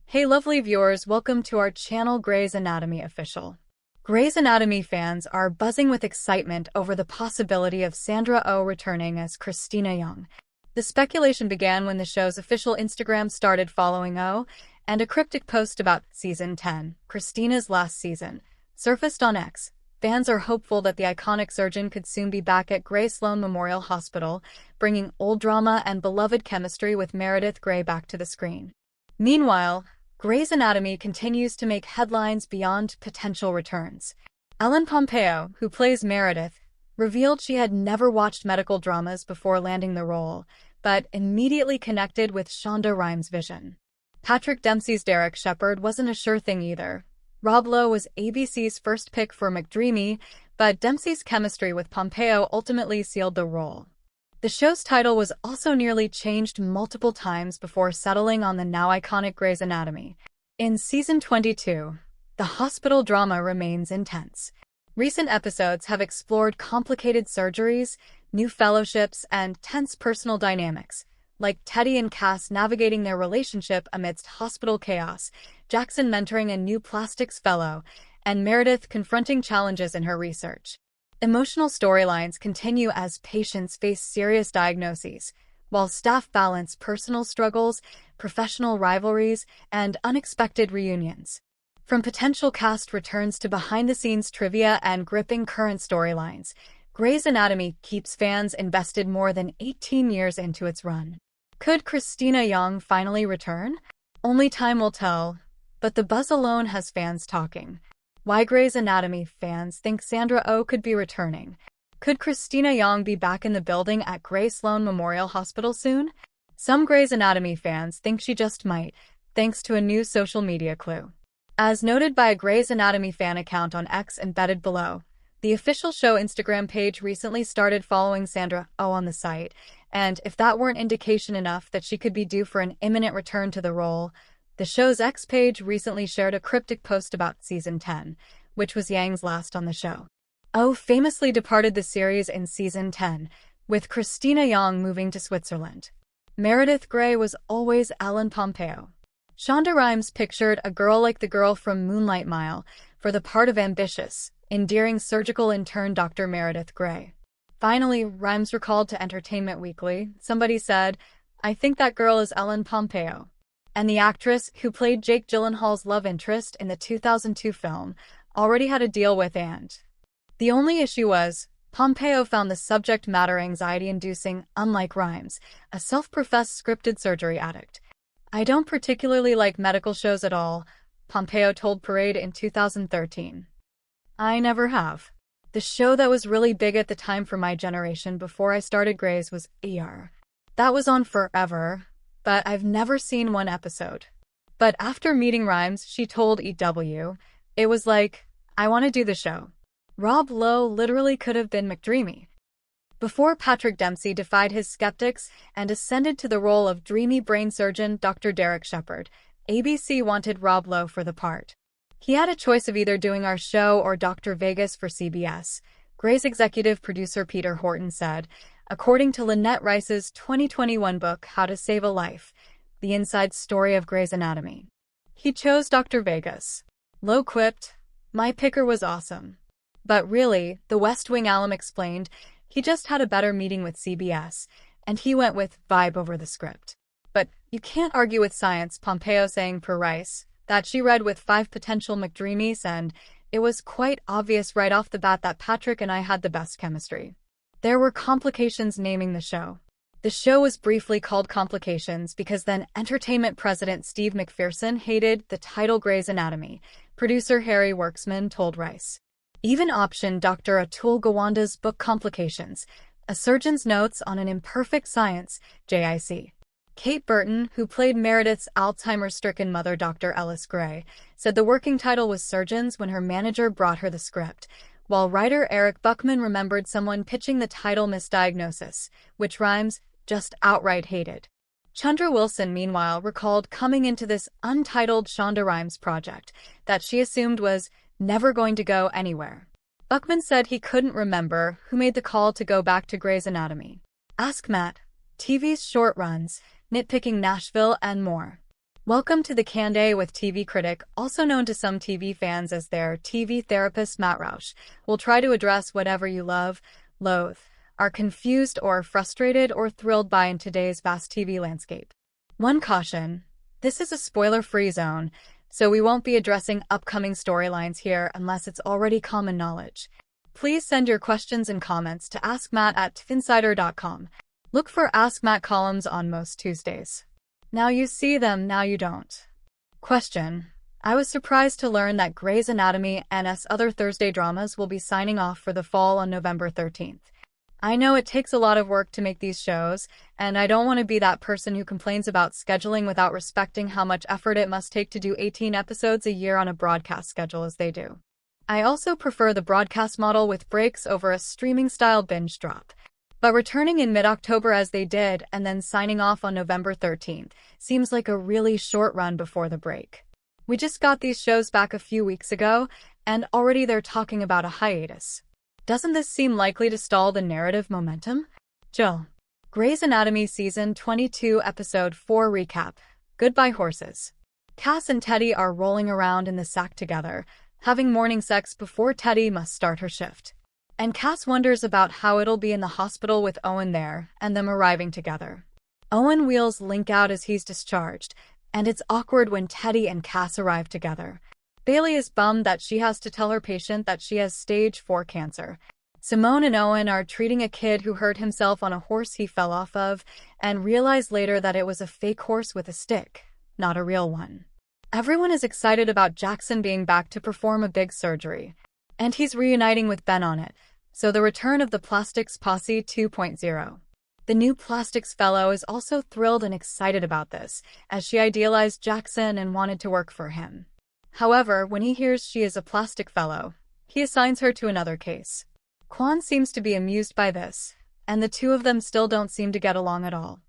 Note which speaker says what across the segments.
Speaker 1: Hey lovely viewers, welcome to our channel Grey's Anatomy Official. Grey's Anatomy fans are buzzing with excitement over the possibility of Sandra Oh returning as Christina Young. The speculation began when the show's official Instagram started following Oh, and a cryptic post about Season 10, Christina's last season, surfaced on X. Fans are hopeful that the iconic surgeon could soon be back at Grey Sloan Memorial Hospital, bringing old drama and beloved chemistry with Meredith Grey back to the screen. Meanwhile, Grey's Anatomy continues to make headlines beyond potential returns. Ellen Pompeo, who plays Meredith, revealed she had never watched medical dramas before landing the role, but immediately connected with Shonda Rhimes' vision. Patrick Dempsey's Derek Shepherd wasn't a sure thing either. Rob Lowe was ABC's first pick for McDreamy, but Dempsey's chemistry with Pompeo ultimately sealed the role. The show's title was also nearly changed multiple times before settling on the now iconic Grey's Anatomy. In Season 22, the hospital drama remains intense. Recent episodes have explored complicated surgeries, new fellowships, and tense personal dynamics, like Teddy and Cass navigating their relationship amidst hospital chaos, Jackson mentoring a new plastics fellow, and Meredith confronting challenges in her research. Emotional storylines continue as patients face serious diagnoses, while staff balance personal struggles, professional rivalries, and unexpected reunions. From potential cast returns to behind-the-scenes trivia and gripping current storylines, Grey's Anatomy keeps fans invested more than 18 years into its run. Could Christina Young finally return? Only time will tell, but the buzz alone has fans talking. Why Grey's Anatomy fans think Sandra Oh could be returning? Could Christina Young be back in the building at Grey Sloan Memorial Hospital soon? Some Grey's Anatomy fans think she just might, thanks to a new social media clue. As noted by a Grey's Anatomy fan account on X embedded below, the official show Instagram page recently started following Sandra Oh on the site, and if that weren't indication enough that she could be due for an imminent return to the role, the show's X page recently shared a cryptic post about Season 10, which was Yang's last on the show. Oh famously departed the series in Season 10, with Christina Young moving to Switzerland. Meredith Grey was always Ellen Pompeo. Shonda Rhimes pictured a girl like the girl from Moonlight Mile for the part of ambitious, endearing surgical intern Dr. Meredith Grey. Finally, Rhimes recalled to Entertainment Weekly, somebody said, "I think that girl is Ellen Pompeo." And the actress who played Jake Gyllenhaal's love interest in the 2002 film already had a deal with and. The only issue was, Pompeo found the subject matter anxiety-inducing, unlike Rhimes, a self-professed scripted surgery addict. "I don't particularly like medical shows at all," Pompeo told Parade in 2013. "I never have. The show that was really big at the time for my generation before I started Grey's was ER. That was on forever, but I've never seen one episode." But after meeting Rhimes, she told EW, "It was like, I want to do the show." Rob Lowe literally could have been McDreamy. Before Patrick Dempsey defied his skeptics and ascended to the role of dreamy brain surgeon Dr. Derek Shepherd, ABC wanted Rob Lowe for the part. "He had a choice of either doing our show or Dr. Vegas for CBS," Grey's executive producer Peter Horton said, according to Lynette Rice's 2021 book, How to Save a Life, The Inside Story of Grey's Anatomy. "He chose Dr. Vegas." Lowe quipped, "My picker was awesome. But really, the West Wing alum explained, he just had a better meeting with CBS, and he went with vibe over the script." But you can't argue with science, Pompeo saying per Rice, that she read with 5 potential McDreamies, and it was quite obvious right off the bat that Patrick and I had the best chemistry. There were complications naming the show. The show was briefly called Complications because then Entertainment president Steve McPherson hated the title Grey's Anatomy, producer Harry Worksman told Rice. Even optioned Dr. Atul Gawande's book Complications, A Surgeon's Notes on an Imperfect Science, JIC. Kate Burton, who played Meredith's Alzheimer's-stricken mother Dr. Ellis Grey, said the working title was Surgeons when her manager brought her the script, while writer Eric Buckman remembered someone pitching the title Misdiagnosis, which Rhimes just outright hated. Chandra Wilson, meanwhile, recalled coming into this untitled Shonda Rhimes project that she assumed was never going to go anywhere. Buckman said he couldn't remember who made the call to go back to Grey's Anatomy. Ask Matt, TV's short runs, nitpicking Nashville, and more. Welcome to the Candid with TV critic, also known to some TV fans as their TV therapist Matt Roush. Will try to address whatever you love, loathe, are confused or frustrated or thrilled by in today's vast TV landscape. One caution: this is a spoiler-free zone, so we won't be addressing upcoming storylines here unless it's already common knowledge. Please send your questions and comments to askmatt@tfinsider.com. Look for Ask Matt columns on most Tuesdays. Now you see them, now you don't. Question: I was surprised to learn that Grey's Anatomy and other Thursday dramas will be signing off for the fall on November 13th. I know it takes a lot of work to make these shows, and I don't want to be that person who complains about scheduling without respecting how much effort it must take to do 18 episodes a year on a broadcast schedule as they do. I also prefer the broadcast model with breaks over a streaming-style binge drop. But returning in mid-October as they did and then signing off on November 13th seems like a really short run before the break. We just got these shows back a few weeks ago, and already they're talking about a hiatus. Doesn't this seem likely to stall the narrative momentum? Jill. Grey's Anatomy Season 22 Episode 4 Recap. Goodbye Horses. Cass and Teddy are rolling around in the sack together, having morning sex before Teddy must start her shift. And Cass wonders about how it'll be in the hospital with Owen there and them arriving together. Owen wheels Link out as he's discharged, and it's awkward when Teddy and Cass arrive together. Bailey is bummed that she has to tell her patient that she has stage 4 cancer. Simone and Owen are treating a kid who hurt himself on a horse he fell off of and realize later that it was a fake horse with a stick, not a real one. Everyone is excited about Jackson being back to perform a big surgery, and he's reuniting with Ben on it, so the return of the Plastics Posse 2.0. The new Plastics fellow is also thrilled and excited about this, as she idealized Jackson and wanted to work for him. However, when he hears she is a plastic fellow, he assigns her to another case. Quan seems to be amused by this, and the two of them still don't seem to get along at all.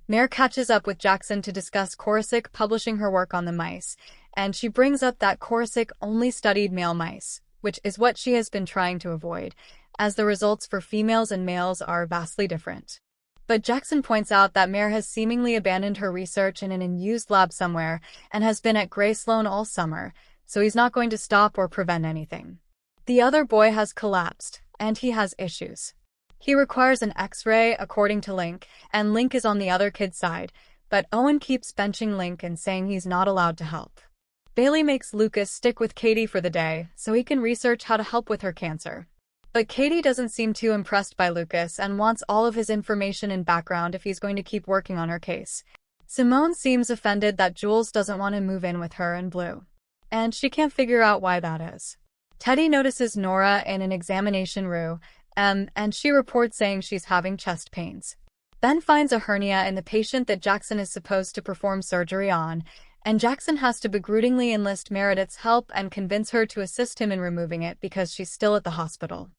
Speaker 1: Mare catches up with Jackson to discuss Korosik publishing her work on the mice, and she brings up that Korosik only studied male mice, which is what she has been trying to avoid, as the results for females and males are vastly different. But Jackson points out that Mare has seemingly abandoned her research in an unused lab somewhere and has been at Grey Sloan all summer, so he's not going to stop or prevent anything. The other boy has collapsed, and he has issues. He requires an X-ray, according to Link, and Link is on the other kid's side, but Owen keeps benching Link and saying he's not allowed to help. Bailey makes Lucas stick with Katie for the day so he can research how to help with her cancer. But Katie doesn't seem too impressed by Lucas and wants all of his information and background if he's going to keep working on her case. Simone seems offended that Jules doesn't want to move in with her and Blue, and she can't figure out why that is. Teddy notices Nora in an examination room, and she reports saying she's having chest pains. Ben finds a hernia in the patient that Jackson is supposed to perform surgery on, and Jackson has to begrudgingly enlist Meredith's help and convince her to assist him in removing it because she's still at the hospital.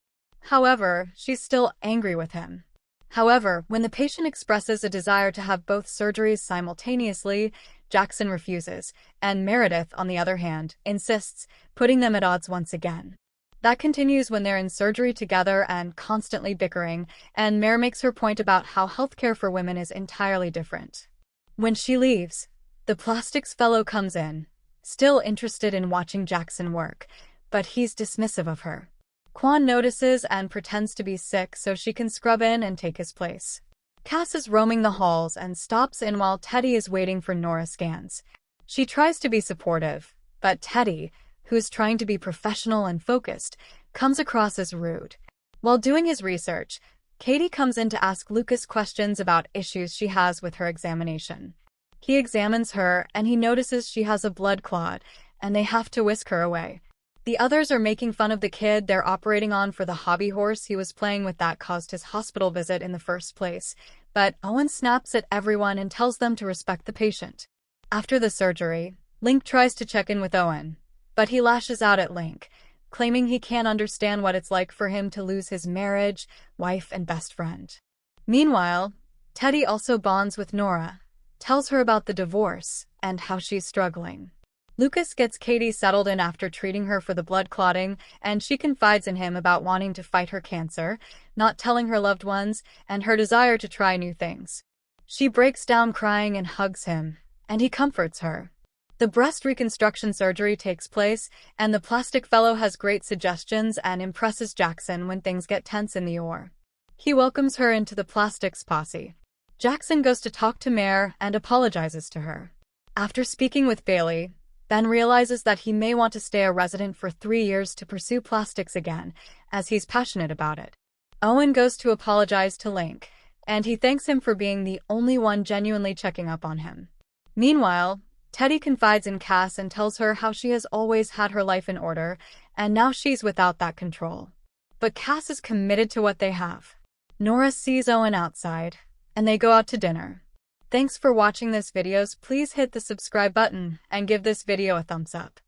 Speaker 1: However, she's still angry with him. However, when the patient expresses a desire to have both surgeries simultaneously, Jackson refuses, and Meredith, on the other hand, insists, putting them at odds once again. That continues when they're in surgery together and constantly bickering, and Mare makes her point about how healthcare for women is entirely different. When she leaves, the plastics fellow comes in, still interested in watching Jackson work, but he's dismissive of her. Quan notices and pretends to be sick so she can scrub in and take his place. Cass is roaming the halls and stops in while Teddy is waiting for Nora scans. She tries to be supportive, but Teddy, who is trying to be professional and focused, comes across as rude. While doing his research, Katie comes in to ask Lucas questions about issues she has with her examination. He examines her and he notices she has a blood clot, and they have to whisk her away. The others are making fun of the kid they're operating on for the hobby horse he was playing with that caused his hospital visit in the first place, but Owen snaps at everyone and tells them to respect the patient. After the surgery, Link tries to check in with Owen, but he lashes out at Link, claiming he can't understand what it's like for him to lose his marriage, wife, and best friend. Meanwhile, Teddy also bonds with Nora, tells her about the divorce and how she's struggling. Lucas gets Katie settled in after treating her for the blood clotting, and she confides in him about wanting to fight her cancer, not telling her loved ones, and her desire to try new things. She breaks down crying and hugs him, and he comforts her, The breast reconstruction surgery takes place, and the plastic fellow has great suggestions and impresses Jackson when things get tense in the OR. He welcomes her into the plastics posse. Jackson goes to talk to Mare and apologizes to her. After speaking with Bailey, Ben realizes that he may want to stay a resident for 3 years to pursue plastics again, as he's passionate about it. Owen goes to apologize to Link, and he thanks him for being the only one genuinely checking up on him. Meanwhile, Teddy confides in Cass and tells her how she has always had her life in order, and now she's without that control. But Cass is committed to what they have. Nora sees Owen outside, and they go out to dinner. Thanks for watching this videos. Please hit the subscribe button and give this video a thumbs up.